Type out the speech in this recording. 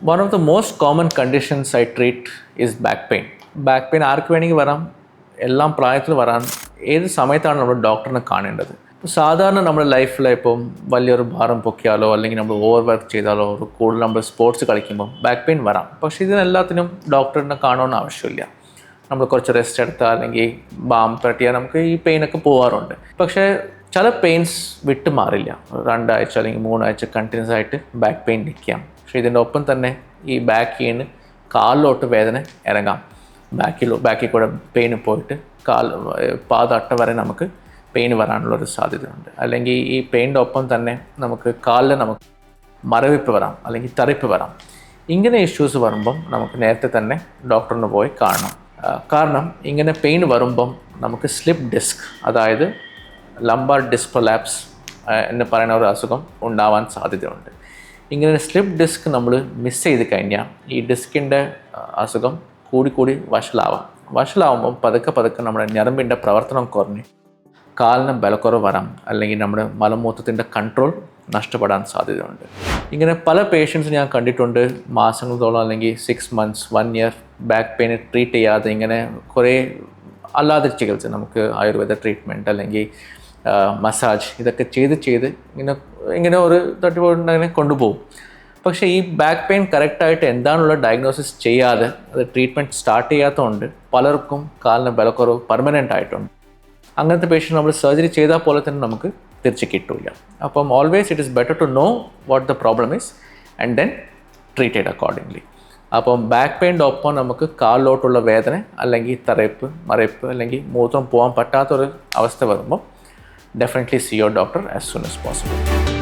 One of the most common conditions I treat is back pain. Back pain ആർക്ക് വേണമെങ്കിൽ വരാം, എല്ലാം പ്രായത്തിൽ വരാൻ, ഏത് സമയത്താണ് നമ്മൾ ഡോക്ടറിനെ കാണേണ്ടത്. സാധാരണ നമ്മുടെ ലൈഫിൽ ഇപ്പം വലിയൊരു ഭാരം പൊക്കിയാലോ അല്ലെങ്കിൽ നമ്മൾ ഓവർ വർക്ക് ചെയ്താലോ ഒരു കൂടുതൽ നമ്മൾ സ്പോർട്സ് കളിക്കുമ്പോൾ ബാക്ക് പെയിൻ വരാം. പക്ഷേ ഇതിനെല്ലാത്തിനും ഡോക്ടറിനെ കാണണമെന്ന് ആവശ്യമില്ല. നമ്മൾ കുറച്ച് റെസ്റ്റ് എടുത്താൽ അല്ലെങ്കിൽ ബാം തട്ടിയാൽ നമുക്ക് ഈ പെയിനൊക്കെ പോകാറുണ്ട്. പക്ഷേ ചില പെയിൻസ് വിട്ട് മാറില്ല. 2 ആഴ്ച അല്ലെങ്കിൽ 3 ആഴ്ച കണ്ടിന്യൂസ് ആയിട്ട് ബാക്ക് പെയിൻ നിൽക്കാം. പക്ഷേ ഇതിൻ്റെ ഒപ്പം തന്നെ ഈ ബാക്കിന് കാലിലോട്ട് വേദന ഇറങ്ങാം. ബാക്കിൽ കൂടെ പെയിന് പോയിട്ട് പാദട്ട വരെ നമുക്ക് പെയിൻ വരാനുള്ളൊരു സാധ്യതയുണ്ട്. അല്ലെങ്കിൽ ഈ പെയിൻ്റെ ഒപ്പം തന്നെ നമുക്ക് കാലിൽ നമുക്ക് മരവിപ്പ് വരാം അല്ലെങ്കിൽ തറിപ്പ് വരാം. ഇങ്ങനെ ഇഷ്യൂസ് വരുമ്പം നമുക്ക് നേരത്തെ തന്നെ ഡോക്ടറിന് പോയി കാണണം. കാരണം ഇങ്ങനെ പെയിൻ വരുമ്പം നമുക്ക് സ്ലിപ്പ് ഡിസ്ക്, അതായത് ലംബാർ ഡിസ്ക് പ്രൊലാപ്സ് എന്ന് പറയുന്ന ഒരു അസുഖം ഉണ്ടാവാൻ സാധ്യതയുണ്ട്. ഇങ്ങനെ സ്ലിപ്പ് ഡിസ്ക് നമ്മൾ മിസ് ചെയ്ത് കഴിഞ്ഞാൽ ഈ ഡിസ്കിൻ്റെ അസുഖം കൂടി വഷളാവുമ്പം പതുക്കെ നമ്മുടെ ഞരമ്പിൻ്റെ പ്രവർത്തനം കുറഞ്ഞ് കാലിന് ബലക്കുറവ് വരാം, അല്ലെങ്കിൽ നമ്മുടെ മലമൂത്രത്തിൻ്റെ കൺട്രോൾ നഷ്ടപ്പെടാൻ സാധ്യതയുണ്ട്. ഇങ്ങനെ പല പേഷ്യൻസ് ഞാൻ കണ്ടിട്ടുണ്ട്. മാസങ്ങളോളം അല്ലെങ്കിൽ 6 months 1 year back pain treat ചെയ്യാതെ ഇങ്ങനെ കുറേ അല്ലാതെ ചികിത്സ, നമുക്ക് ആയുർവേദ ട്രീറ്റ്മെൻറ്റ് അല്ലെങ്കിൽ മസാജ് ഇതൊക്കെ ചെയ്ത് ഇങ്ങനെ ഒരു തട്ടിപ്പോയിങ്ങനെ കൊണ്ടുപോകും. പക്ഷേ ഈ ബാക്ക് പെയിൻ കറക്റ്റായിട്ട് എന്താണുള്ള ഡയഗ്നോസിസ് ചെയ്യാതെ അത് ട്രീറ്റ്മെൻറ്റ് സ്റ്റാർട്ട് ചെയ്യാത്തതുകൊണ്ട് പലർക്കും കാലിന് ബലക്കുറവ് പെർമനൻ്റ് ആയിട്ടുണ്ട്. അങ്ങനത്തെ പേഷ്യൻ്റ് നമ്മൾ സർജറി ചെയ്താൽ പോലെ തന്നെ നമുക്ക് തിരിച്ച് കിട്ടില്ല. അപ്പം always it is better to know what the problem is and then treat it accordingly. അപ്പം ബാക്ക് പെയിൻ്റെ ഒപ്പം നമുക്ക് കാലിലോട്ടുള്ള വേദന അല്ലെങ്കിൽ മരവിപ്പ് അല്ലെങ്കിൽ മൂത്രം പോകാൻ പറ്റാത്തൊരു അവസ്ഥ വരുമ്പോൾ definitely see your doctor as soon as possible.